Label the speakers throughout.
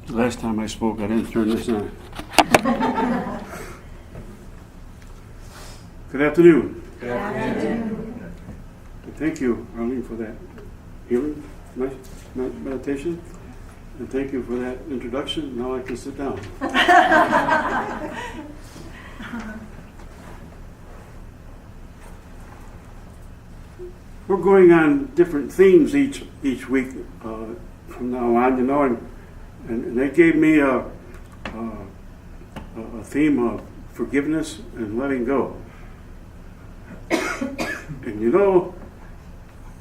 Speaker 1: The last time I spoke, I didn't turn this on. Good afternoon.
Speaker 2: Good afternoon.
Speaker 1: Thank you, Arlene, for that healing, nice meditation. And thank you for that introduction. Now I can sit down. We're going on different themes each week from now on, and they gave me a theme of forgiveness and letting go. And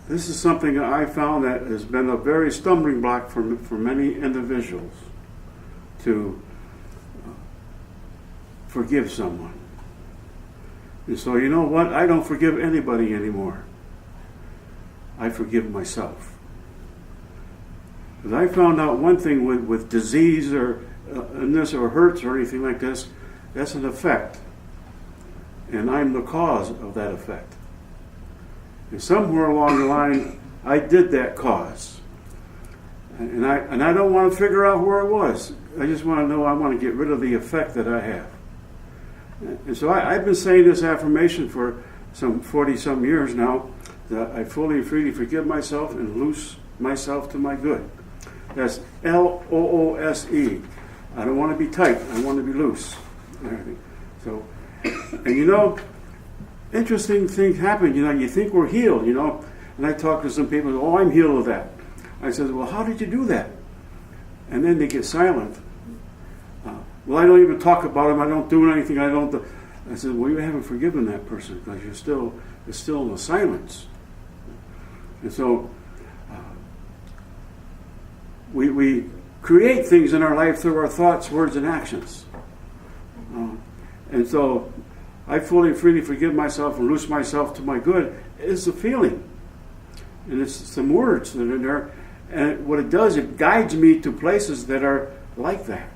Speaker 1: this is something that I found that has been a very stumbling block for many individuals to forgive someone. And so, you know what? I don't forgive anybody anymore. I forgive myself. Because I found out one thing with disease or illness or hurts or anything like this, that's an effect. And I'm the cause of that effect. And somewhere along the line, I did that cause. And I don't want to figure out where it was. I just want to know I want to get rid of the effect that I have. And so I've been saying this affirmation for some 40-some years now, that I fully and freely forgive myself and loose myself to my good. That's L-O-O-S-E. I don't want to be tight. I want to be loose. So, and interesting things happen. You think we're healed, And I talk to some people, oh, I'm healed of that. I said, well, how did you do that? And then they get silent. Well, I don't even talk about them. I don't do anything. I said, well, you haven't forgiven that person because it's still in the silence. And so we create things in our life through our thoughts, words, and actions. And so I fully and freely forgive myself and loose myself to my good is a feeling. And it's some words that are there. And what it does, it guides me to places that are like that.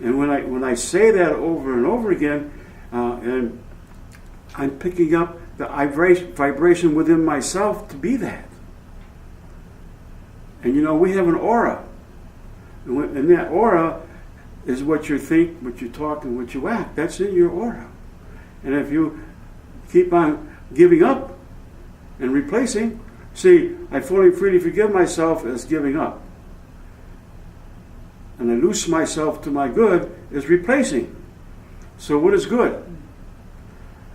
Speaker 1: And when I say that over and over again, and I'm picking up the vibration within myself to be that. And we have an aura. And that aura is what you think, what you talk, and what you act. That's in your aura. And if you keep on giving up and replacing, see, I fully and freely forgive myself as giving up. And I loose myself to my good is replacing. So what is good?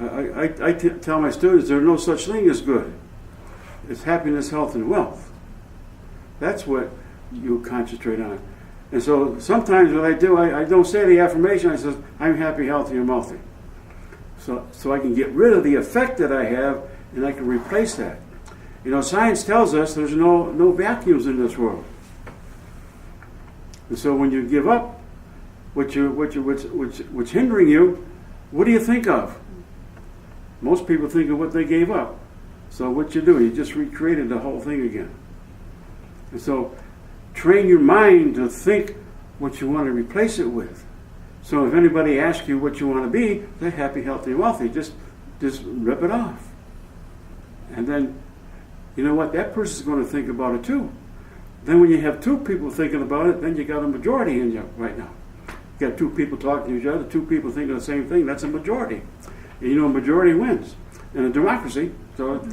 Speaker 1: I tell my students there's no such thing as good. It's happiness, health, and wealth. That's what you concentrate on. And so sometimes what I do, I don't say the affirmation. I say, I'm happy, healthy, and wealthy. So I can get rid of the effect that I have, and I can replace that. Science tells us there's no vacuums in this world. And so when you give up what's hindering you, what do you think of? Most people think of what they gave up. So what you do, you just recreated the whole thing again. And so train your mind to think what you want to replace it with. So if anybody asks you what you want to be, say happy, healthy, and wealthy. Just rip it off. And then, you know what? That person's going to think about it too. Then when you have two people thinking about it, then you got a majority in you right now. You got two people talking to each other, two people thinking the same thing. That's a majority. And a majority wins in a democracy. So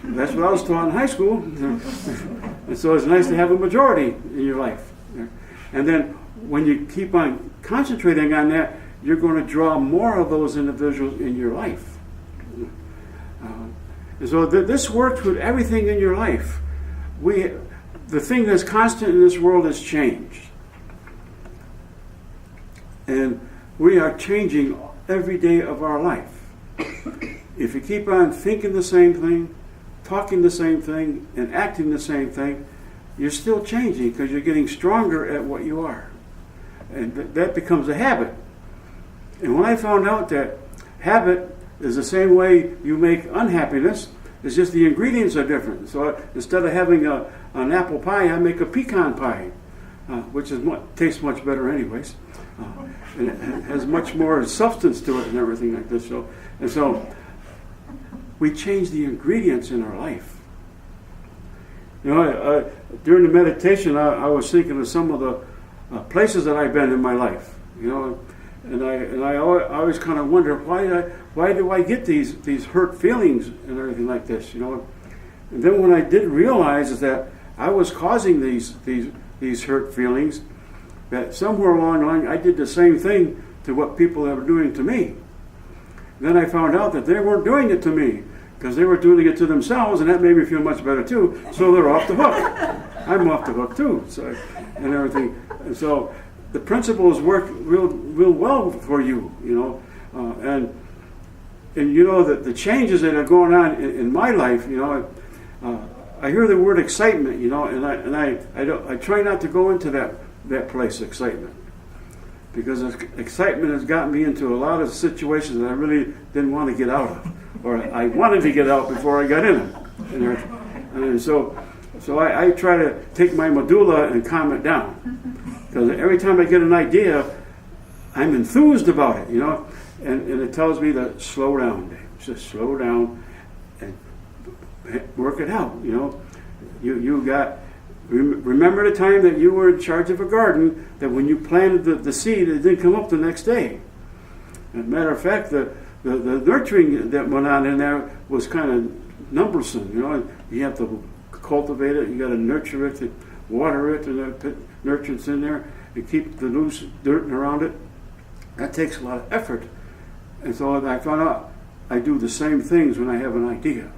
Speaker 1: that's what I was taught in high school. And so it's nice to have a majority in your life. And then when you keep on concentrating on that, you're going to draw more of those individuals in your life. And so this works with everything in your life. The thing that's constant in this world is change. And we are changing every day of our life. If you keep on thinking the same thing, talking the same thing, and acting the same thing, you're still changing because you're getting stronger at what you are. And that becomes a habit. And when I found out that habit is the same way you make unhappiness, it's just the ingredients are different. So instead of having an apple pie, I make a pecan pie, which tastes much better anyways. And it has much more substance to it and everything like this. So we change the ingredients in our life. during the meditation, I was thinking of some of the places that I've been in my life, you know, and I always kind of wonder why do I get these hurt feelings and everything like this, you know. And then when I did realize is that I was causing these hurt feelings, that somewhere along the line I did the same thing to what people were doing to me. Then I found out that they weren't doing it to me, because they were doing it to themselves, and that made me feel much better too. So they're off the hook. I'm off the hook too, so, and everything. And so the principles work real well for you, you know, and you know that the changes that are going on in my life, you know, I hear the word excitement, you know, and I try not to go into that place, excitement, because excitement has gotten me into a lot of situations that I really didn't want to get out of, or I wanted to get out before I got in them. And so I try to take my medulla and calm it down, because every time I get an idea, I'm enthused about it, you know, and it tells me to slow down, Dave. Just slow down and work it out, you know. You got, remember the time that you were in charge of a garden, that when you planted the seed, it didn't come up the next day. As a matter of fact, the nurturing that went on in there was kind of numbersome, you know. You have to cultivate it, you got to nurture it, water it, and put nutrients in there, and keep the loose dirt around it. That takes a lot of effort. And so I found out I do the same things when I have an idea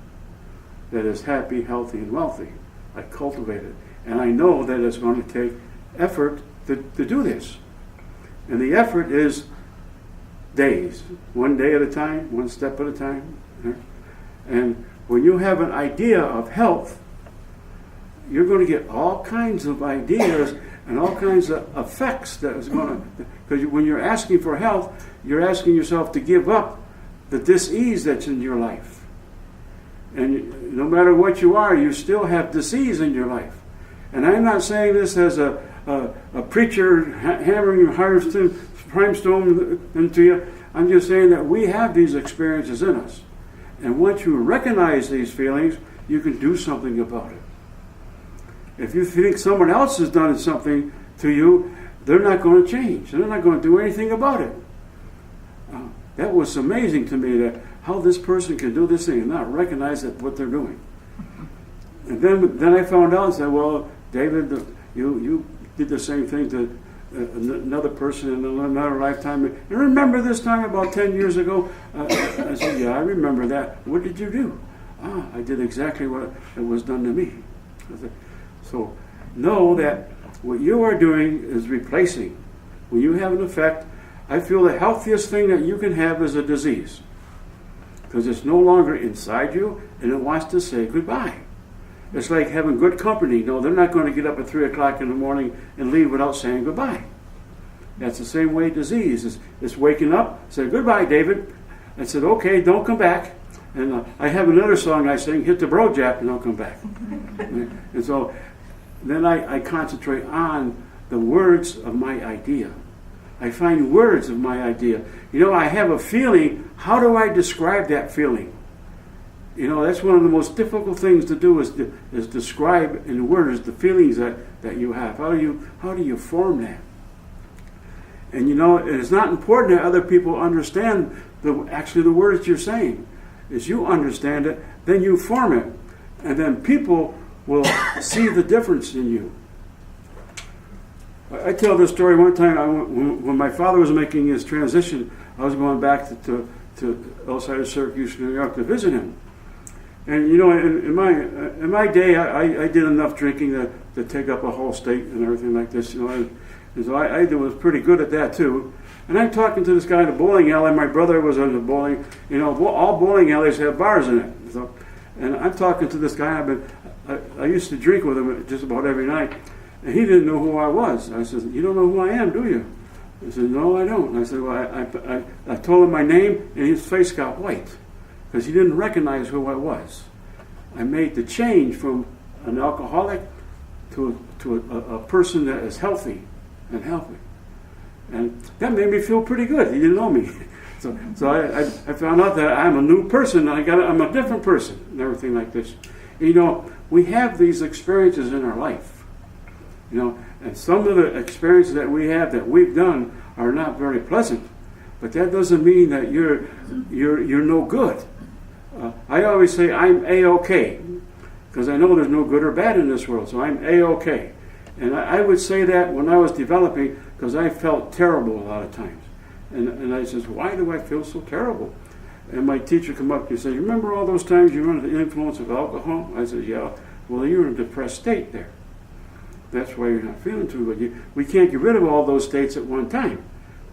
Speaker 1: that is happy, healthy, and wealthy. I cultivate it. And I know that it's going to take effort to do this. And the effort is days, one day at a time, one step at a time. And when you have an idea of health, you're going to get all kinds of ideas and all kinds of effects that is going to, because when you're asking for health, you're asking yourself to give up the dis-ease that's in your life. And no matter what you are, you still have disease in your life. And I'm not saying this as a preacher hammering brimstone into you. I'm just saying that we have these experiences in us. And once you recognize these feelings, you can do something about it. If you think someone else has done something to you, they're not going to change. They're not going to do anything about it. That was amazing to me, that how this person can do this thing and not recognize that what they're doing. And then I found out and said, well, David, you did the same thing to another person in another lifetime. And remember this time about 10 years ago? I said, yeah, I remember that. What did you do? I did exactly what was done to me. So know that what you are doing is replacing. When you have an effect, I feel the healthiest thing that you can have is a disease, because it's no longer inside you and it wants to say goodbye. It's like having good company. No, they're not going to get up at 3 o'clock in the morning and leave without saying goodbye. That's the same way disease is. It's waking up, say goodbye, David. I said, okay, don't come back. And I have another song I sing, hit the bro jack and don't come back. And so then I concentrate on the words of my idea. I find words of my idea. You know, I have a feeling. How do I describe that feeling? You know, that's one of the most difficult things to do is describe in words the feelings that you have. How do you form that? And you know, it's not important that other people understand the words you're saying. As you understand it, then you form it. And then people will see the difference in you. I tell this story one time. When my father was making his transition, I was going back to outside of Syracuse, New York, to visit him. And you know, in my day, I did enough drinking to take up a whole state and everything like this. You know, and so I was pretty good at that too. And I'm talking to this guy in a bowling alley. My brother was in the bowling. You know, all bowling alleys have bars in it. So, and I'm talking to this guy. I used to drink with him just about every night. And he didn't know who I was. I said, you don't know who I am, do you? He said, no, I don't. And I said, well, I told him my name, and his face got white, because he didn't recognize who I was. I made the change from an alcoholic to a person that is healthy and healthy. And that made me feel pretty good. He didn't know me. So I found out that I'm a new person. I'm a different person and everything like this. You know, we have these experiences in our life. You know, and some of the experiences that we have that we've done are not very pleasant. But that doesn't mean that you're no good. I always say I'm A-OK, because I know there's no good or bad in this world, so I'm A-OK. And I would say that when I was developing, because I felt terrible a lot of times. And I says, why do I feel so terrible? And my teacher come up and say, you remember all those times you were under the influence of alcohol? I said, yeah. Well, you're in a depressed state there. That's why you're not feeling too good. We can't get rid of all those states at one time,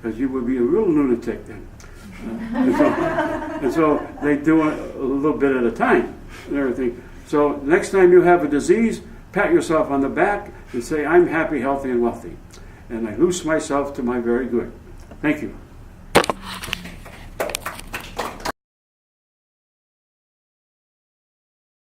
Speaker 1: because you would be a real lunatic then. And so they do it a little bit at a time and everything. So next time you have a disease, pat yourself on the back and say, I'm happy, healthy, and wealthy. And I loose myself to my very good. Thank you.